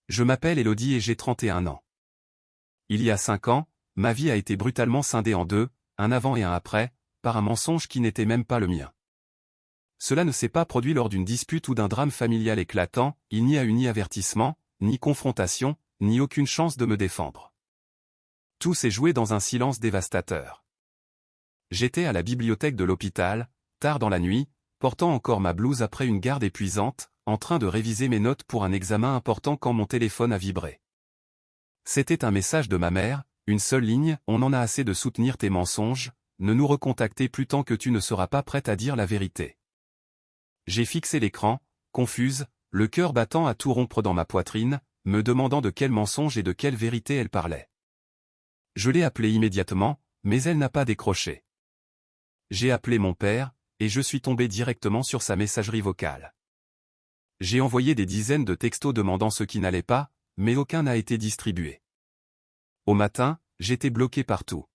Je m'appelle Elodie et j'ai 31 ans. Il y a 5 ans, ma vie a été brutalement scindée en deux, un avant et un après, par un mensonge qui n'était même pas le mien. Cela ne s'est pas produit lors d'une dispute ou d'un drame familial éclatant, il n'y a eu ni avertissement, ni confrontation, ni aucune chance de me défendre. Tout s'est joué dans un silence dévastateur. J'étais à la bibliothèque de l'hôpital, tard dans la nuit, portant encore ma blouse après une garde épuisante, en train de réviser mes notes pour un examen important quand mon téléphone a vibré. C'était un message de ma mère, une seule ligne, on en a assez de soutenir tes mensonges, ne nous recontacter plus tant que tu ne seras pas prête à dire la vérité. J'ai fixé l'écran, confuse, le cœur battant à tout rompre dans ma poitrine, me demandant de quel mensonge et de quelle vérité elle parlait. Je l'ai appelée immédiatement, mais elle n'a pas décroché. J'ai appelé mon père, et je suis tombé directement sur sa messagerie vocale. J'ai envoyé des dizaines de textos demandant ce qui n'allait pas, mais aucun n'a été distribué. Au matin, j'étais bloqué partout.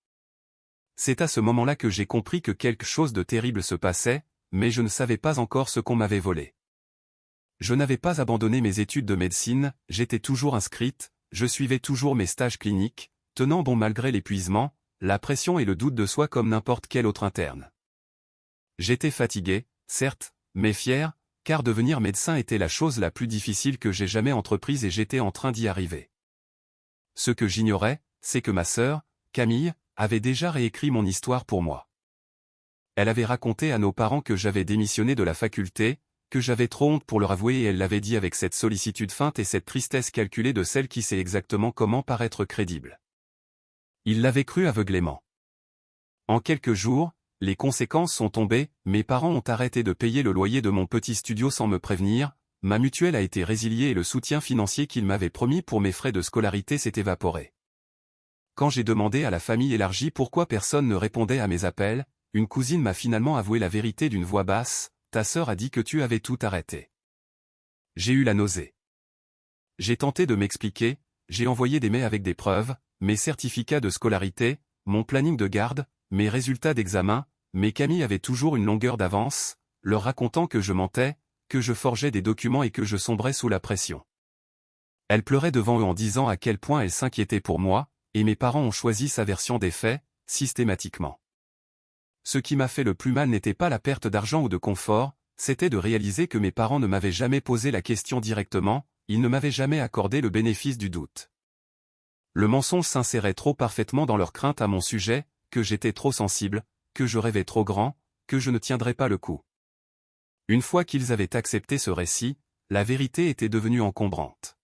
C'est à ce moment-là que j'ai compris que quelque chose de terrible se passait, mais je ne savais pas encore ce qu'on m'avait volé. Je n'avais pas abandonné mes études de médecine, j'étais toujours inscrite, je suivais toujours mes stages cliniques, tenant bon malgré l'épuisement, la pression et le doute de soi comme n'importe quel autre interne. J'étais fatigué, certes, mais fier, car devenir médecin était la chose la plus difficile que j'ai jamais entreprise et j'étais en train d'y arriver. Ce que j'ignorais, c'est que ma sœur, Camille, avait déjà réécrit mon histoire pour moi. Elle avait raconté à nos parents que j'avais démissionné de la faculté, que j'avais trop honte pour leur avouer et elle l'avait dit avec cette sollicitude feinte et cette tristesse calculée de celle qui sait exactement comment paraître crédible. Ils l'avaient cru aveuglément. En quelques jours, les conséquences sont tombées, mes parents ont arrêté de payer le loyer de mon petit studio sans me prévenir, ma mutuelle a été résiliée et le soutien financier qu'ils m'avaient promis pour mes frais de scolarité s'est évaporé. Quand j'ai demandé à la famille élargie pourquoi personne ne répondait à mes appels, une cousine m'a finalement avoué la vérité d'une voix basse, ta sœur a dit que tu avais tout arrêté. J'ai eu la nausée. J'ai tenté de m'expliquer, j'ai envoyé des mails avec des preuves, mes certificats de scolarité, mon planning de garde, mes résultats d'examen, mais Camille avait toujours une longueur d'avance, leur racontant que je mentais, que je forgeais des documents et que je sombrais sous la pression. Elle pleurait devant eux en disant à quel point elle s'inquiétait pour moi, et mes parents ont choisi sa version des faits, systématiquement. Ce qui m'a fait le plus mal n'était pas la perte d'argent ou de confort, c'était de réaliser que mes parents ne m'avaient jamais posé la question directement, ils ne m'avaient jamais accordé le bénéfice du doute. Le mensonge s'insérait trop parfaitement dans leur crainte à mon sujet, que j'étais trop sensible, que je rêvais trop grand, que je ne tiendrais pas le coup. Une fois qu'ils avaient accepté ce récit, la vérité était devenue encombrante.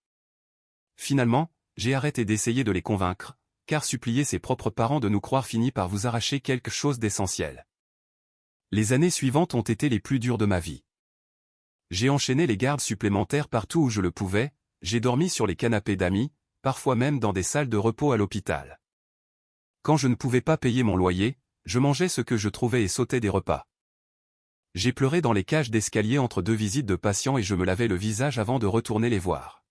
Finalement, j'ai arrêté d'essayer de les convaincre, car supplier ses propres parents de nous croire finit par vous arracher quelque chose d'essentiel. Les années suivantes ont été les plus dures de ma vie. J'ai enchaîné les gardes supplémentaires partout où je le pouvais, j'ai dormi sur les canapés d'amis, parfois même dans des salles de repos à l'hôpital. Quand je ne pouvais pas payer mon loyer, je mangeais ce que je trouvais et sautais des repas. J'ai pleuré dans les cages d'escalier entre deux visites de patients et je me lavais le visage avant de retourner les voir.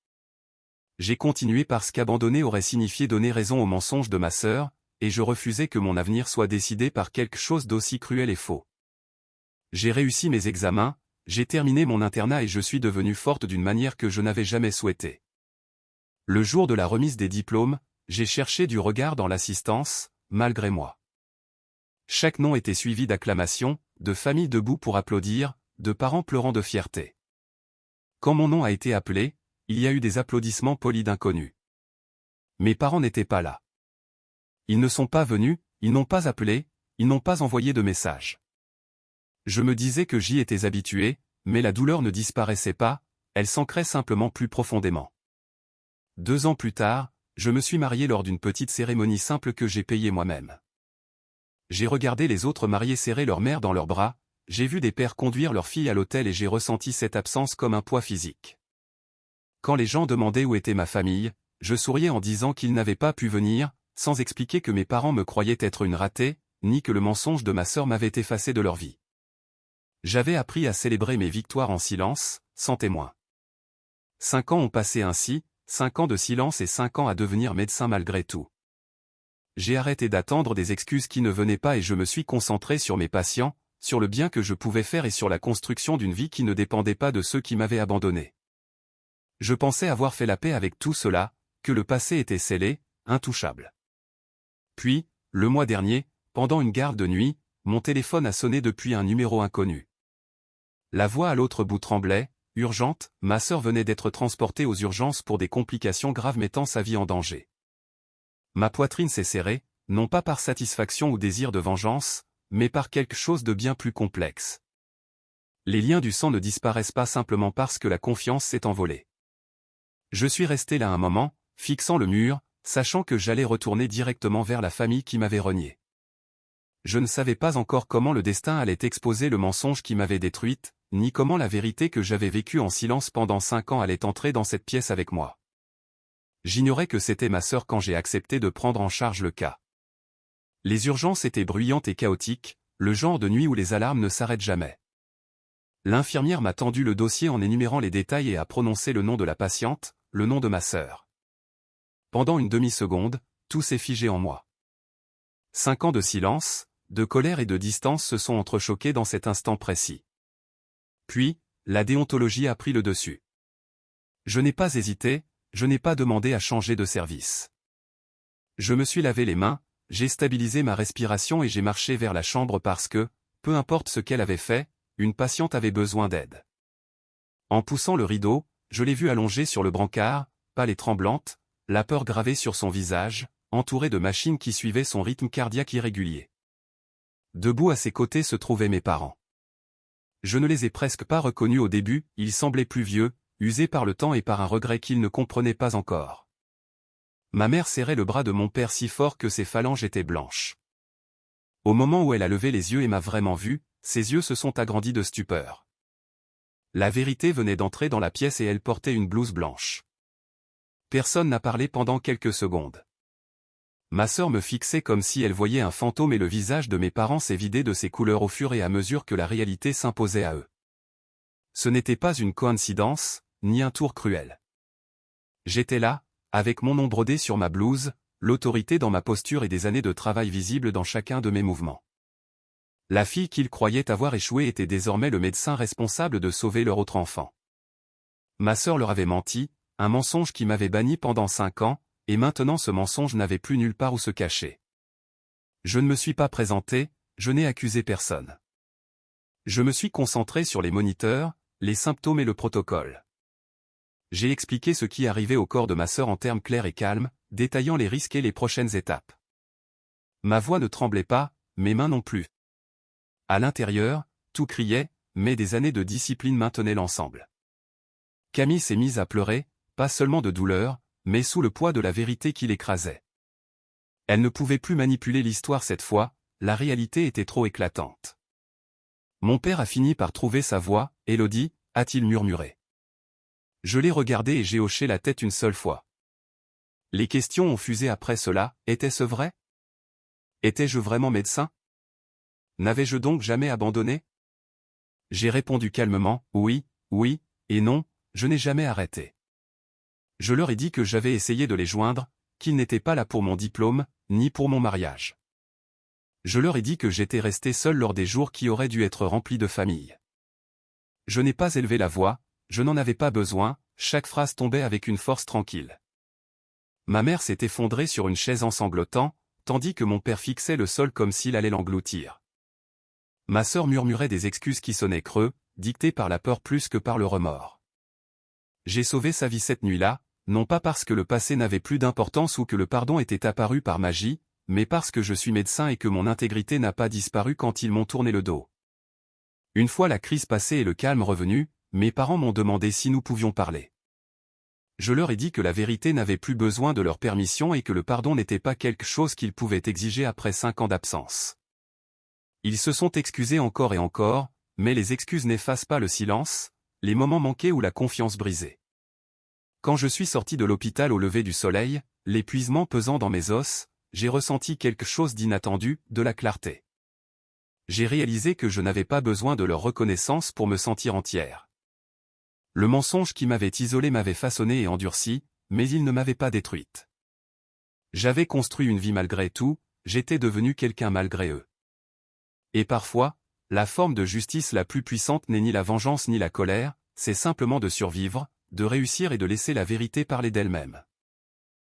J'ai continué parce qu'abandonner aurait signifié donner raison aux mensonges de ma sœur, et je refusais que mon avenir soit décidé par quelque chose d'aussi cruel et faux. J'ai réussi mes examens, j'ai terminé mon internat et je suis devenue forte d'une manière que je n'avais jamais souhaitée. Le jour de la remise des diplômes, j'ai cherché du regard dans l'assistance, malgré moi. Chaque nom était suivi d'acclamations, de familles debout pour applaudir, de parents pleurant de fierté. Quand mon nom a été appelé, il y a eu des applaudissements polis d'inconnus. Mes parents n'étaient pas là. Ils ne sont pas venus, ils n'ont pas appelé, ils n'ont pas envoyé de message. Je me disais que j'y étais habitué, mais la douleur ne disparaissait pas, elle s'ancrait simplement plus profondément. 2 ans plus tard, je me suis marié lors d'une petite cérémonie simple que j'ai payée moi-même. J'ai regardé les autres mariés serrer leur mère dans leurs bras, j'ai vu des pères conduire leurs filles à l'hôtel et j'ai ressenti cette absence comme un poids physique. Quand les gens demandaient où était ma famille, je souriais en disant qu'ils n'avaient pas pu venir, sans expliquer que mes parents me croyaient être une ratée, ni que le mensonge de ma sœur m'avait effacé de leur vie. J'avais appris à célébrer mes victoires en silence, sans témoin. 5 ans ont passé ainsi, 5 ans de silence et 5 ans à devenir médecin malgré tout. J'ai arrêté d'attendre des excuses qui ne venaient pas et je me suis concentré sur mes patients, sur le bien que je pouvais faire et sur la construction d'une vie qui ne dépendait pas de ceux qui m'avaient abandonné. Je pensais avoir fait la paix avec tout cela, que le passé était scellé, intouchable. Puis, le mois dernier, pendant une garde de nuit, mon téléphone a sonné depuis un numéro inconnu. La voix à l'autre bout tremblait, urgente, ma sœur venait d'être transportée aux urgences pour des complications graves mettant sa vie en danger. Ma poitrine s'est serrée, non pas par satisfaction ou désir de vengeance, mais par quelque chose de bien plus complexe. Les liens du sang ne disparaissent pas simplement parce que la confiance s'est envolée. Je suis resté là un moment, fixant le mur, sachant que j'allais retourner directement vers la famille qui m'avait renié. Je ne savais pas encore comment le destin allait exposer le mensonge qui m'avait détruite, ni comment la vérité que j'avais vécue en silence pendant 5 ans allait entrer dans cette pièce avec moi. J'ignorais que c'était ma sœur quand j'ai accepté de prendre en charge le cas. Les urgences étaient bruyantes et chaotiques, le genre de nuit où les alarmes ne s'arrêtent jamais. L'infirmière m'a tendu le dossier en énumérant les détails et a prononcé le nom de la patiente, le nom de ma sœur. Pendant une demi-seconde, tout s'est figé en moi. 5 ans de silence, de colère et de distance se sont entrechoqués dans cet instant précis. Puis, la déontologie a pris le dessus. Je n'ai pas hésité, je n'ai pas demandé à changer de service. Je me suis lavé les mains, j'ai stabilisé ma respiration et j'ai marché vers la chambre parce que, peu importe ce qu'elle avait fait, une patiente avait besoin d'aide. En poussant le rideau, je l'ai vue allongée sur le brancard, pâle et tremblante, la peur gravée sur son visage, entourée de machines qui suivaient son rythme cardiaque irrégulier. Debout à ses côtés se trouvaient mes parents. Je ne les ai presque pas reconnus au début, ils semblaient plus vieux, usés par le temps et par un regret qu'ils ne comprenaient pas encore. Ma mère serrait le bras de mon père si fort que ses phalanges étaient blanches. Au moment où elle a levé les yeux et m'a vraiment vu, ses yeux se sont agrandis de stupeur. La vérité venait d'entrer dans la pièce et elle portait une blouse blanche. Personne n'a parlé pendant quelques secondes. Ma sœur me fixait comme si elle voyait un fantôme et le visage de mes parents s'est vidé de ses couleurs au fur et à mesure que la réalité s'imposait à eux. Ce n'était pas une coïncidence, ni un tour cruel. J'étais là, avec mon nom brodé sur ma blouse, l'autorité dans ma posture et des années de travail visibles dans chacun de mes mouvements. La fille qu'ils croyaient avoir échoué était désormais le médecin responsable de sauver leur autre enfant. Ma sœur leur avait menti, un mensonge qui m'avait banni pendant 5 ans, et maintenant ce mensonge n'avait plus nulle part où se cacher. Je ne me suis pas présenté, je n'ai accusé personne. Je me suis concentré sur les moniteurs, les symptômes et le protocole. J'ai expliqué ce qui arrivait au corps de ma sœur en termes clairs et calmes, détaillant les risques et les prochaines étapes. Ma voix ne tremblait pas, mes mains non plus. À l'intérieur, tout criait, mais des années de discipline maintenaient l'ensemble. Camille s'est mise à pleurer, pas seulement de douleur, mais sous le poids de la vérité qui l'écrasait. Elle ne pouvait plus manipuler l'histoire cette fois, la réalité était trop éclatante. Mon père a fini par trouver sa voix, « Élodie », a-t-il murmuré. Je l'ai regardé et j'ai hoché la tête une seule fois. Les questions ont fusé après cela, était-ce vrai? Étais-je vraiment médecin? N'avais-je donc jamais abandonné? J'ai répondu calmement, oui, oui, et non, je n'ai jamais arrêté. Je leur ai dit que j'avais essayé de les joindre, qu'ils n'étaient pas là pour mon diplôme, ni pour mon mariage. Je leur ai dit que j'étais resté seul lors des jours qui auraient dû être remplis de famille. Je n'ai pas élevé la voix, je n'en avais pas besoin, chaque phrase tombait avec une force tranquille. Ma mère s'est effondrée sur une chaise en sanglotant, tandis que mon père fixait le sol comme s'il allait l'engloutir. Ma sœur murmurait des excuses qui sonnaient creux, dictées par la peur plus que par le remords. J'ai sauvé sa vie cette nuit-là, non pas parce que le passé n'avait plus d'importance ou que le pardon était apparu par magie, mais parce que je suis médecin et que mon intégrité n'a pas disparu quand ils m'ont tourné le dos. Une fois la crise passée et le calme revenu, mes parents m'ont demandé si nous pouvions parler. Je leur ai dit que la vérité n'avait plus besoin de leur permission et que le pardon n'était pas quelque chose qu'ils pouvaient exiger après 5 ans d'absence. Ils se sont excusés encore et encore, mais les excuses n'effacent pas le silence, les moments manqués ou la confiance brisée. Quand je suis sorti de l'hôpital au lever du soleil, l'épuisement pesant dans mes os, j'ai ressenti quelque chose d'inattendu, de la clarté. J'ai réalisé que je n'avais pas besoin de leur reconnaissance pour me sentir entière. Le mensonge qui m'avait isolé m'avait façonné et endurci, mais il ne m'avait pas détruite. J'avais construit une vie malgré tout, j'étais devenu quelqu'un malgré eux. Et parfois, la forme de justice la plus puissante n'est ni la vengeance ni la colère, c'est simplement de survivre, de réussir et de laisser la vérité parler d'elle-même.